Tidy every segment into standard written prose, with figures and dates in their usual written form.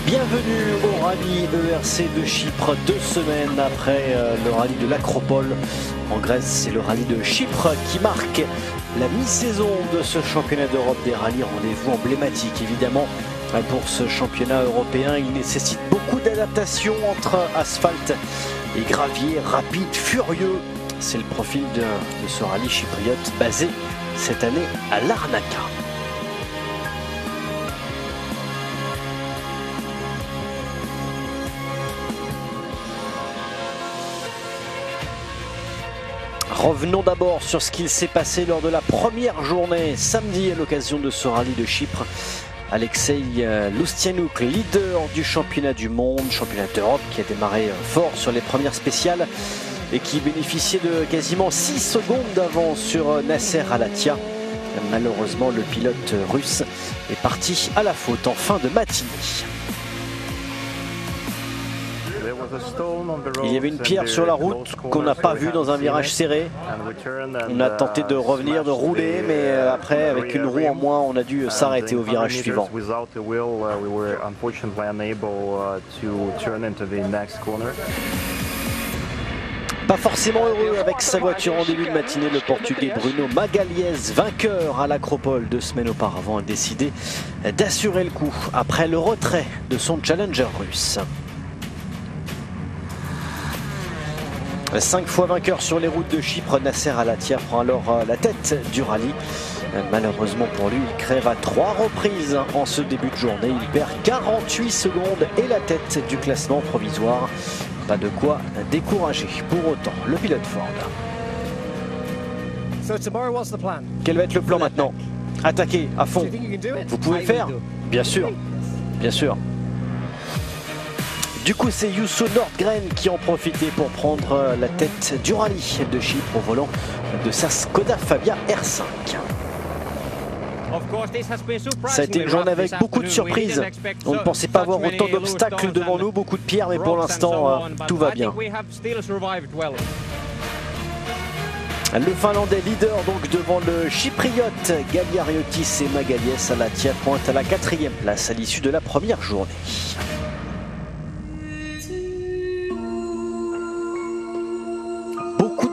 Bienvenue au rallye ERC de Chypre, 2 semaines après le rallye de l'Acropole en Grèce. C'est le rallye de Chypre qui marque la mi-saison de ce championnat d'Europe des rallyes. Rendez-vous emblématique évidemment pour ce championnat européen. Il nécessite beaucoup d'adaptation entre asphalte et gravier, rapide, furieux. C'est le profil de ce rallye chypriote basé cette année à Larnaca. Revenons d'abord sur ce qu'il s'est passé lors de la première journée samedi à l'occasion de ce rallye de Chypre. Alexei Lustianouk, leader du championnat du monde, championnat d'Europe, qui a démarré fort sur les premières spéciales et qui bénéficiait de quasiment 6 secondes d'avance sur Nasser Al-Attiyah. Malheureusement, le pilote russe est parti à la faute en fin de matinée. Il y avait une pierre sur la route qu'on n'a pas vue dans un virage serré. On a tenté de revenir, de rouler, mais après, avec une roue en moins, on a dû s'arrêter au virage suivant. Pas forcément heureux avec sa voiture en début de matinée, le Portugais Bruno Magalhães, vainqueur à l'Acropole 2 semaines auparavant, a décidé d'assurer le coup après le retrait de son challenger russe. 5 fois vainqueur sur les routes de Chypre, Nasser Al-Attiyah prend alors la tête du rallye. Malheureusement pour lui, il crève à 3 reprises en ce début de journée. Il perd 48 secondes et la tête du classement provisoire. Pas de quoi décourager pour autant le pilote Ford. Quel va être le plan maintenant? Attaquer à fond. Vous pouvez le faire? Bien sûr, bien sûr. Du coup, c'est Youssou Nordgren qui en profitait pour prendre la tête du rallye de Chypre au volant de sa Skoda Fabia R5. Ça a été une journée avec beaucoup de surprises. On ne pensait pas avoir autant d'obstacles devant nous, beaucoup de pierres, mais pour l'instant, tout va bien. Le Finlandais leader donc devant le Chypriote Gagliariotis et Magalhães Al-Attiyah pointe à la 4e place à l'issue de la première journée.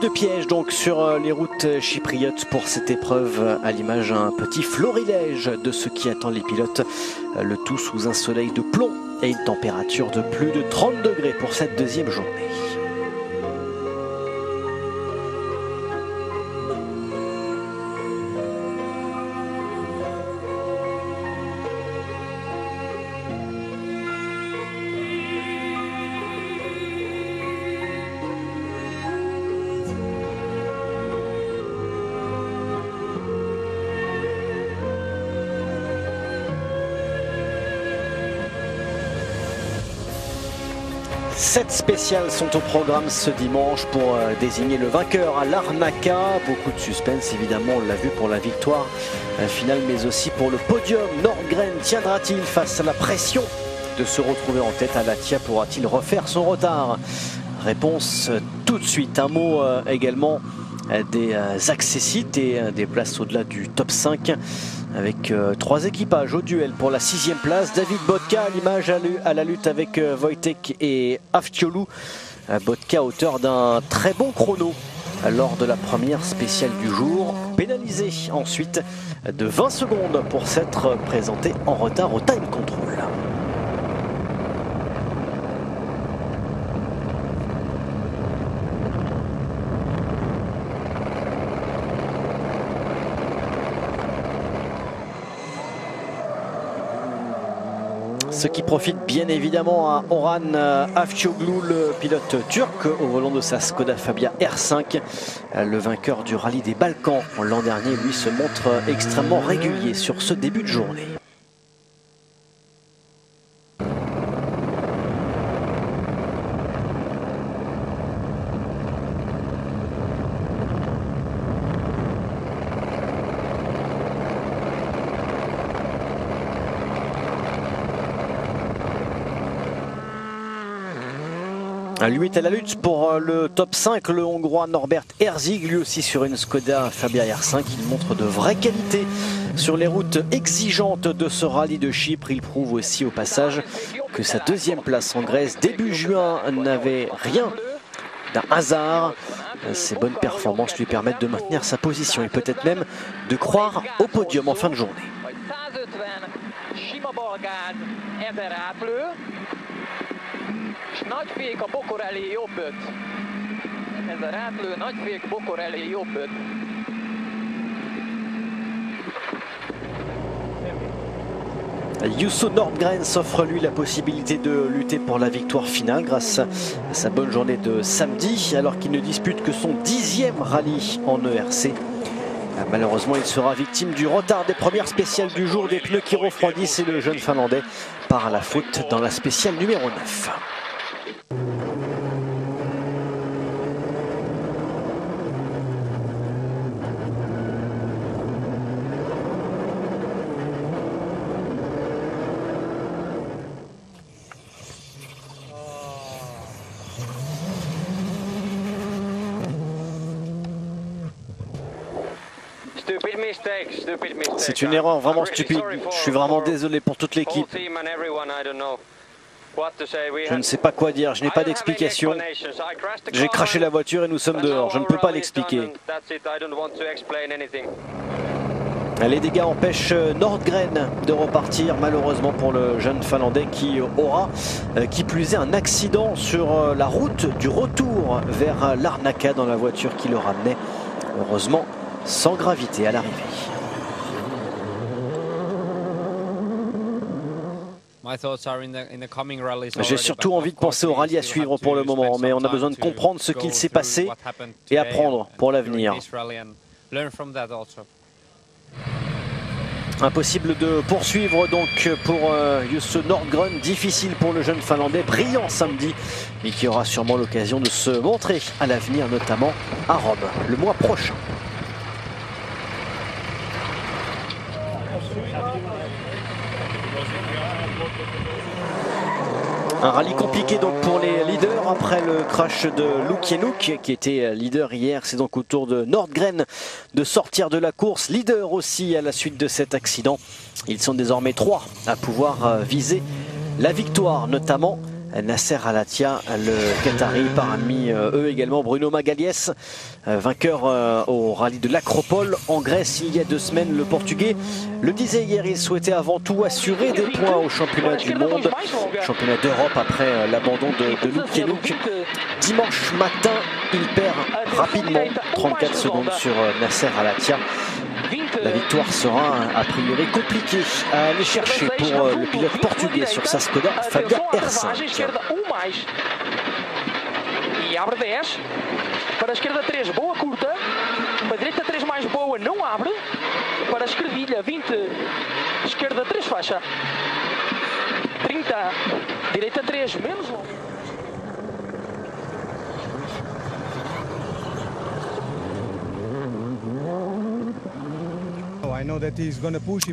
De pièges donc sur les routes chypriotes pour cette épreuve, à l'image un petit florilège de ce qui attend les pilotes, le tout sous un soleil de plomb et une température de plus de 30 degrés pour cette deuxième journée. Sept spéciales sont au programme ce dimanche pour désigner le vainqueur à Larnaca. Beaucoup de suspense évidemment, on l'a vu pour la victoire finale, mais aussi pour le podium. Nordgren tiendra-t-il face à la pression de se retrouver en tête? Al-Attiyah pourra-t-il refaire son retard? Réponse tout de suite. Un mot également des accessites et des places au-delà du top 5. Avec 3 équipages au duel pour la 6e place. David Bodka à l'image à la lutte avec Wojtek et Avciolu. Bodka auteur d'un très bon chrono lors de la première spéciale du jour. Pénalisé ensuite de 20 secondes pour s'être présenté en retard au time control. Ce qui profite bien évidemment à Orhan Avcioglu, le pilote turc au volant de sa Skoda Fabia R5. Le vainqueur du rallye des Balkans l'an dernier, lui, se montre extrêmement régulier sur ce début de journée. Lui est à la lutte pour le top 5, le Hongrois Norbert Herzig, lui aussi sur une Skoda Fabia R5. Il montre de vraies qualités sur les routes exigeantes de ce rallye de Chypre. Il prouve aussi au passage que sa deuxième place en Grèce début juin n'avait rien d'un hasard. Ses bonnes performances lui permettent de maintenir sa position et peut-être même de croire au podium en fin de journée. Juuso Nordgren s'offre lui la possibilité de lutter pour la victoire finale grâce à sa bonne journée de samedi, alors qu'il ne dispute que son 10e rallye en ERC. Malheureusement, il sera victime du retard des premières spéciales du jour, des pneus qui refroidissent, et le jeune Finlandais part à la faute dans la spéciale numéro 9. C'est une erreur vraiment stupide. Je suis vraiment désolé pour toute l'équipe. Je ne sais pas quoi dire, je n'ai pas d'explication. J'ai craché la voiture et nous sommes dehors, je ne peux pas l'expliquer. Les dégâts empêchent Nordgren de repartir, malheureusement pour le jeune Finlandais qui aura, qui plus est, un accident sur la route du retour vers Larnaca dans la voiture qui le ramenait, heureusement sans gravité à l'arrivée. J'ai surtout envie de penser au rallye à suivre pour le moment, mais on a besoin de comprendre ce qu'il s'est passé et apprendre pour l'avenir. Impossible de poursuivre donc pour Juuso Nordgren, difficile pour le jeune Finlandais, brillant samedi, mais qui aura sûrement l'occasion de se montrer à l'avenir, notamment à Rome le mois prochain. Un rallye compliqué donc pour les leaders après le crash de Lukienuk qui était leader hier. C'est donc au tour de Nordgren de sortir de la course. Leader aussi à la suite de cet accident. Ils sont désormais 3 à pouvoir viser la victoire, notamment Nasser Al-Attiyah, le Qatari, parmi eux également Bruno Magalhães, vainqueur au rallye de l'Acropole en Grèce il y a 2 semaines. Le Portugais le disait hier, il souhaitait avant tout assurer des points au championnat du monde, championnat d'Europe après l'abandon de Lukienuk. Dimanche matin, il perd rapidement 34 secondes sur Nasser Al-Attiyah. La victoire sera a priori compliquée à aller chercher pour le pilote portugais sur sa Skoda Fabia R5. Abre 10, para a esquerda 3, boa curta, para a direita 3 mais boa, não abre, para a esquerdilha 20, esquerda 3 faixa, 30, direita 3, menos longo.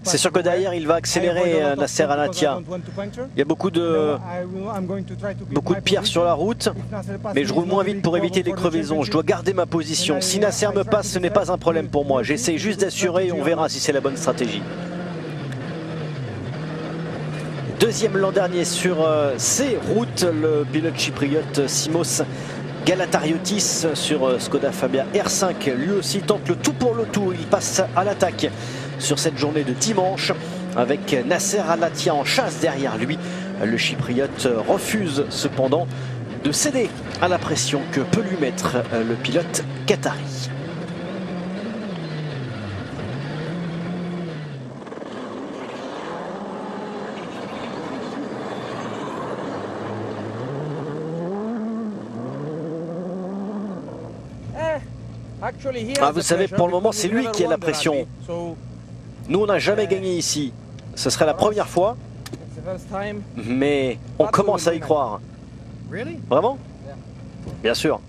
C'est sûr que derrière il va accélérer Nasser Al-Attiyah. Il y a beaucoup de pierres sur la route, mais je roule moins vite pour éviter les crevaisons. Je dois garder ma position. Si Nasser me passe, ce n'est pas un problème pour moi. J'essaie juste d'assurer et on verra si c'est la bonne stratégie. Deuxième l'an dernier sur ces routes, le pilote chypriote Simos Galatariotis sur Skoda Fabia R5, lui aussi tente le tout pour le tout. Il passe à l'attaque sur cette journée de dimanche avec Nasser Al-Attiyah en chasse derrière lui. Le chypriote refuse cependant de céder à la pression que peut lui mettre le pilote qatari. Ah, vous savez, pour le moment, c'est lui qui a la pression. Nous, on n'a jamais gagné ici. Ce serait la première fois, mais on commence à y croire. Vraiment? Bien sûr.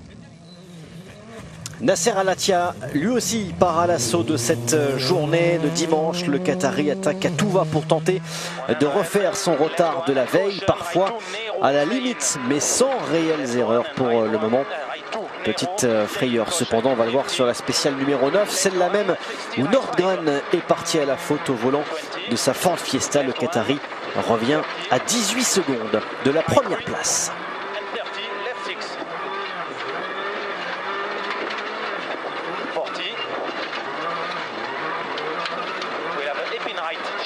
Nasser Al-Attiyah, lui aussi, part à l'assaut de cette journée de dimanche. Le Qatari attaque à tout va pour tenter de refaire son retard de la veille, parfois à la limite, mais sans réelles erreurs pour le moment. Petite frayeur cependant, on va le voir sur la spéciale numéro 9, celle-là même où Nordgren est parti à la faute au volant de sa Ford Fiesta. Le Qatari revient à 18 secondes de la première place.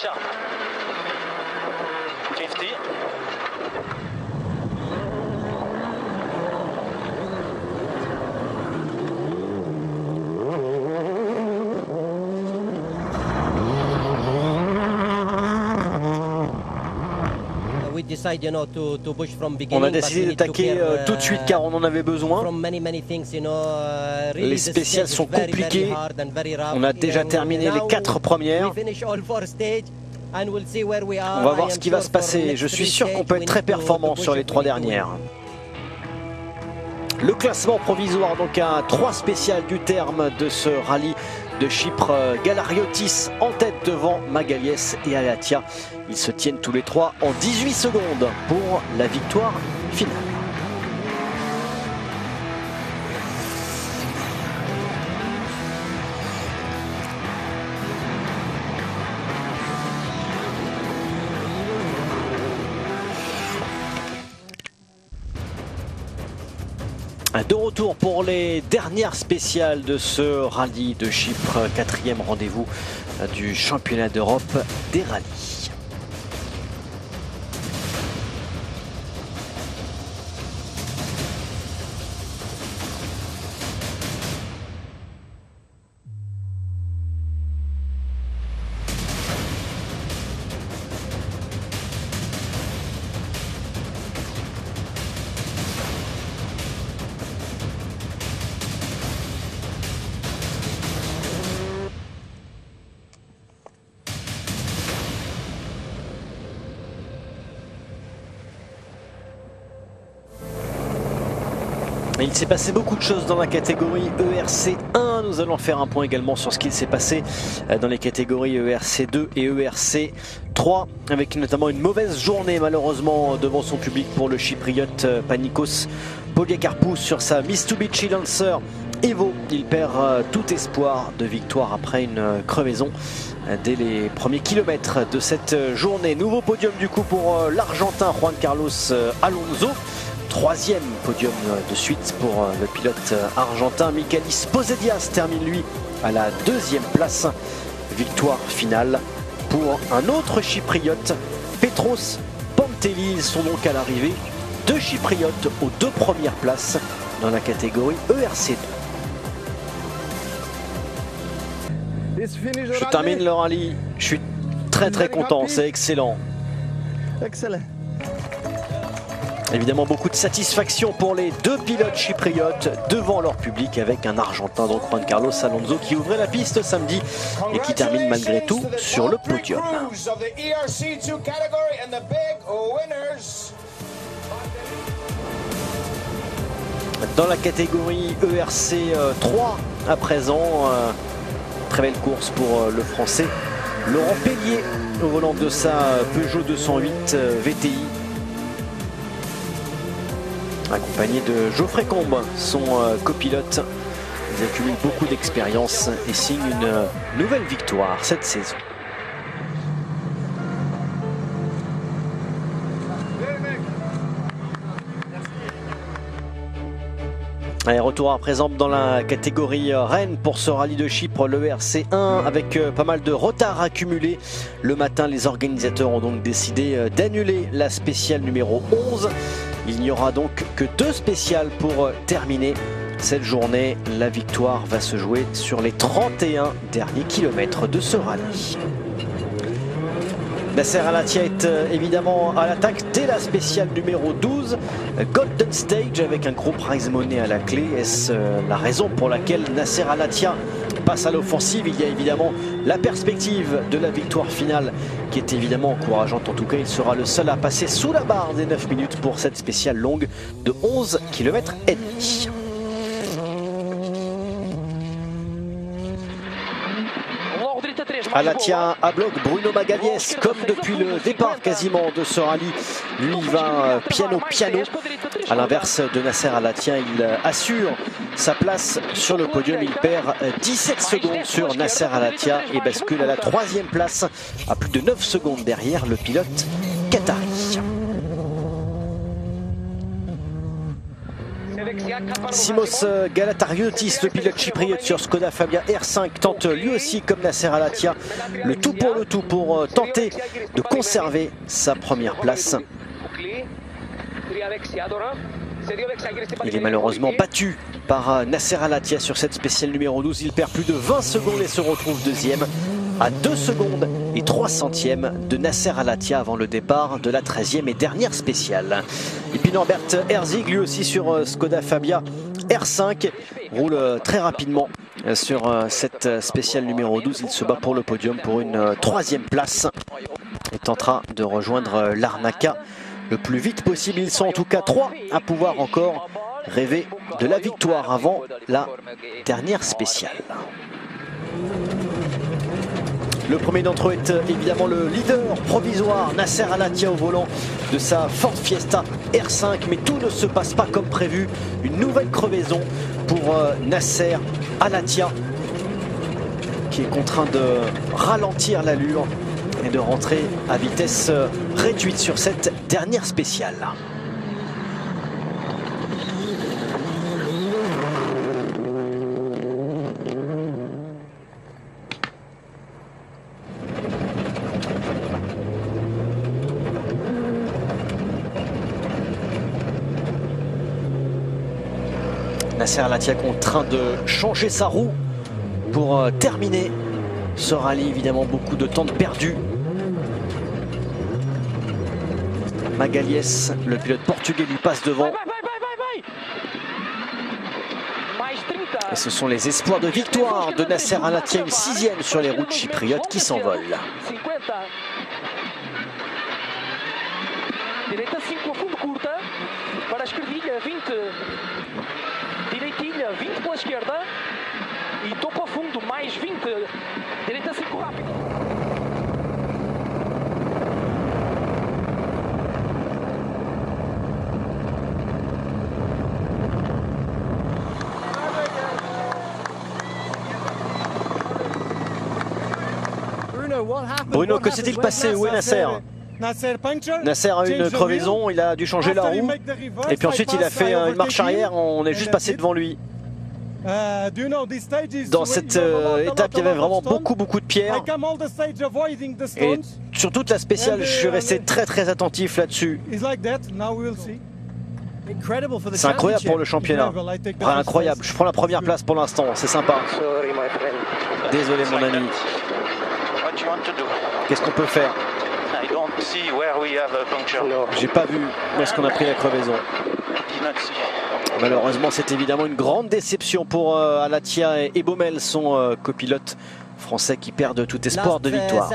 Sharp. 50. On a décidé d'attaquer tout de suite car on en avait besoin. Les spéciales sont compliquées. On a déjà terminé les 4 premières. On va voir ce qui va se passer. Je suis sûr qu'on peut être très performant sur les 3 dernières. Le classement provisoire donc à 3 spéciales du terme de ce rallye de Chypre. Galariotis en tête devant Magaliès et Alatia. Ils se tiennent tous les 3 en 18 secondes pour la victoire finale. De retour pour les dernières spéciales de ce rallye de Chypre, 4e rendez-vous du championnat d'Europe des rallyes. Il s'est passé beaucoup de choses dans la catégorie ERC1. Nous allons faire un point également sur ce qu'il s'est passé dans les catégories ERC2 et ERC3, avec notamment une mauvaise journée malheureusement devant son public pour le chypriote Panicos Poliakarpou sur sa Mitsubishi Lancer Evo. Il perd tout espoir de victoire après une crevaison dès les premiers kilomètres de cette journée. Nouveau podium du coup pour l'Argentin Juan Carlos Alonso. 3e podium de suite pour le pilote argentin. Michalis Pozedias termine lui à la 2e place. Victoire finale pour un autre chypriote, Petros Pantelis. Ils sont donc à l'arrivée 2 chypriotes aux 2 premières places dans la catégorie ERC2. Je termine le rallye. Je suis très content, c'est excellent. Excellent. Évidemment beaucoup de satisfaction pour les 2 pilotes chypriotes devant leur public avec un Argentin, donc Juan Carlos Alonso, qui ouvrait la piste samedi et qui termine malgré tout sur le podium. Dans la catégorie ERC 3 à présent, très belle course pour le Français Laurent Pellier au volant de sa Peugeot 208 VTI. Accompagné de Geoffrey Combe, son copilote. Ils accumulent beaucoup d'expérience et signent une nouvelle victoire cette saison. Allez, retour à présent dans la catégorie Rennes pour ce rallye de Chypre, le RC1, avec pas mal de retard accumulé. Le matin, les organisateurs ont donc décidé d'annuler la spéciale numéro 11. Il n'y aura donc que 2 spéciales pour terminer cette journée. La victoire va se jouer sur les 31 derniers kilomètres de ce rallye. Nasser Al-Attiyah est évidemment à l'attaque dès la spéciale numéro 12. Golden Stage avec un gros prize money à la clé. Est-ce la raison pour laquelle Nasser Al-Attiyah passe à l'offensive? Il y a évidemment la perspective de la victoire finale qui est évidemment encourageante. En tout cas, il sera le seul à passer sous la barre des 9 minutes pour cette spéciale longue de 11 km et demi. Al-Attiyah à bloc, Bruno Magaliès comme depuis le départ quasiment de ce rallye. Lui il va piano. À l'inverse de Nasser Al-Attiyah, il assure sa place sur le podium. Il perd 17 secondes sur Nasser Al-Attiyah et bascule à la 3e place à plus de 9 secondes derrière le pilote qatari. Simos Galatariotis, le pilote chypriote sur Skoda Fabia R5, tente lui aussi comme Nasser Al-Attiyah le tout pour tenter de conserver sa première place. Il est malheureusement battu par Nasser Al-Attiyah sur cette spéciale numéro 12. Il perd plus de 20 secondes et se retrouve deuxième à 2 secondes et 3 centièmes de Nasser Al-Attiyah avant le départ de la 13e et dernière spéciale. Et puis Norbert Herzig, lui aussi sur Skoda Fabia R5, roule très rapidement sur cette spéciale numéro 12. Il se bat pour le podium pour une 3e place et tentera de rejoindre l'Arnaca le plus vite possible. Ils sont en tout cas 3 à pouvoir encore rêver de la victoire avant la dernière spéciale. Le premier d'entre eux est évidemment le leader provisoire, Nasser Al-Attiyah au volant de sa Ford Fiesta R5, mais tout ne se passe pas comme prévu. Une nouvelle crevaison pour Nasser Al-Attiyah qui est contraint de ralentir l'allure et de rentrer à vitesse réduite sur cette dernière spéciale. Nasser Al-Attiyah contraint de changer sa roue pour terminer ce rallye. Évidemment, beaucoup de temps de perdu. Magalhães, le pilote portugais, lui passe devant. Et ce sont les espoirs de victoire de Nasser Al-Attiyah, une 6e sur les routes chypriotes qui s'envolent. Direita 5 a fundo curta, para a esquerdilha 20, direitilha 20 pela esquerda e topo a fundo mais 20, direita 5 rápido. Bruno, que s'est-il passé? Où est Nasser? Nasser a eu une crevaison, il a dû changer la roue et puis ensuite il a fait une marche arrière, on est juste passé devant lui. Dans cette étape, il y avait vraiment beaucoup de pierres et sur toute la spéciale, je suis resté très attentif là-dessus. C'est incroyable pour le championnat, incroyable. Je prends la première place pour l'instant, c'est sympa. Désolé mon ami. Qu'est-ce qu'on peut faire? J'ai pas vu où est-ce qu'on a pris la crevaison. Malheureusement, c'est évidemment une grande déception pour Al-Attiyah et Baumel, son copilote français, qui perdent tout espoir de victoire.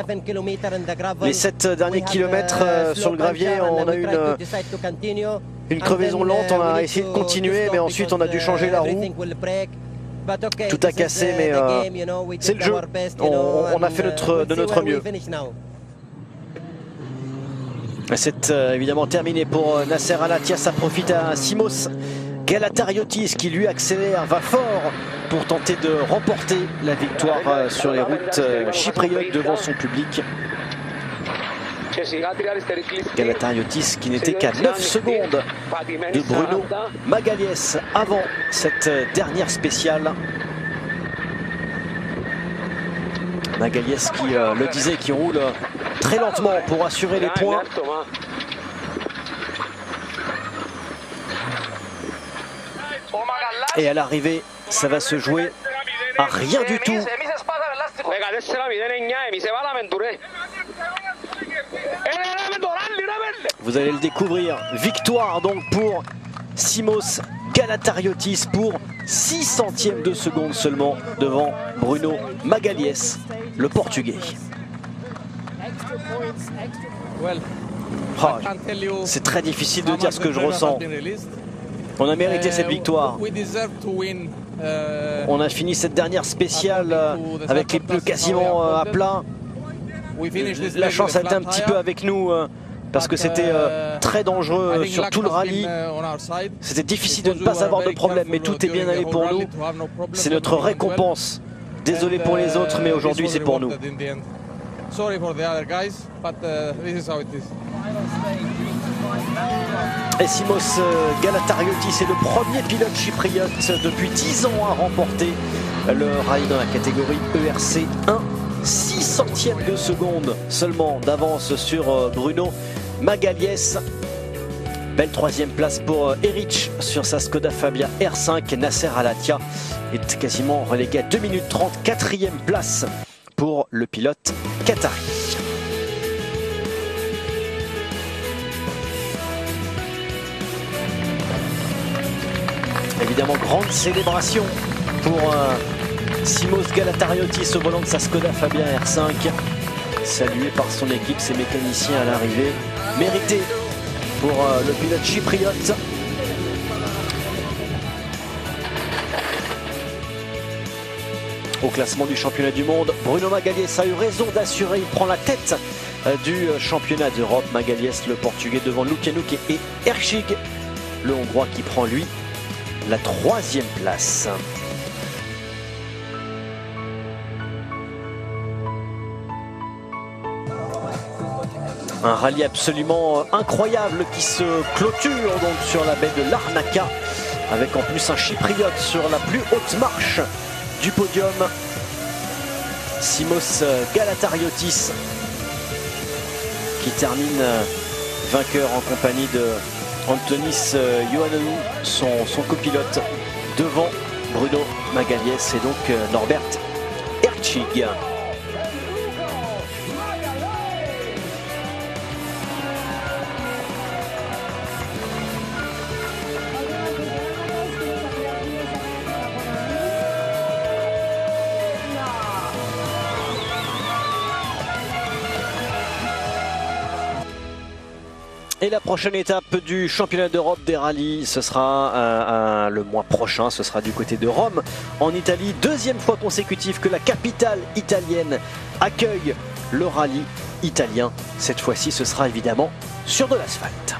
Les 7 derniers kilomètres sur le gravier, on a eu une crevaison lente, on a essayé de continuer, mais ensuite on a dû changer la roue. Tout a cassé, mais c'est le jeu. On a fait de notre mieux. C'est évidemment terminé pour Nasser Al-Attiyah. Ça profite à Simos Galatariotis qui lui accélère, va fort pour tenter de remporter la victoire sur les routes chypriotes devant son public. Galatariotis qui n'était qu'à 9 secondes de Bruno Magalhães avant cette dernière spéciale. Magalhães qui le disait, qui roule très lentement pour assurer les points. Et à l'arrivée, ça va se jouer à rien du tout. Vous allez le découvrir. Victoire donc pour Simos Galatariotis pour 6 centièmes de seconde seulement devant Bruno Magalhães, le Portugais. Oh, c'est très difficile de dire ce que je ressens. On a mérité cette victoire. On a fini cette dernière spéciale avec les pneus quasiment à plat. La chance a été un petit peu avec nous parce que c'était très dangereux sur tout le rallye. C'était difficile de ne pas avoir de problème, mais tout est bien allé pour nous. C'est notre récompense. Désolé pour les autres, mais aujourd'hui c'est pour nous. Et Simos Galatariotis est le premier pilote chypriote depuis 10 ans à remporter le rallye dans la catégorie ERC 1. 6 centièmes de seconde seulement d'avance sur Bruno Magalhães. Belle troisième place pour Eric sur sa Skoda Fabia R5. Nasser Al-Attiyah est quasiment relégué à 2 minutes 30. 4e place pour le pilote qatari. Évidemment, grande célébration pour Simos Galatariotis au volant de sa Skoda Fabia R5. Salué par son équipe, ses mécaniciens à l'arrivée. Mérité pour le pilote chypriote. Au classement du championnat du monde, Bruno Magalhães a eu raison d'assurer. Il prend la tête du championnat d'Europe. Magalhães, le portugais, devant Lukyanuk et Ercig, le hongrois, qui prend lui la 3e place. Un rallye absolument incroyable qui se clôture donc sur la baie de Larnaca, avec en plus un chypriote sur la plus haute marche du podium. Simos Galatariotis qui termine vainqueur en compagnie de Antonis Iohannou, son copilote, devant Bruno Magalhães et donc Norbert Ercig. Et la prochaine étape du championnat d'Europe des rallyes, ce sera le mois prochain, ce sera du côté de Rome, en Italie. 2e fois consécutive que la capitale italienne accueille le rallye italien. Cette fois-ci, ce sera évidemment sur de l'asphalte.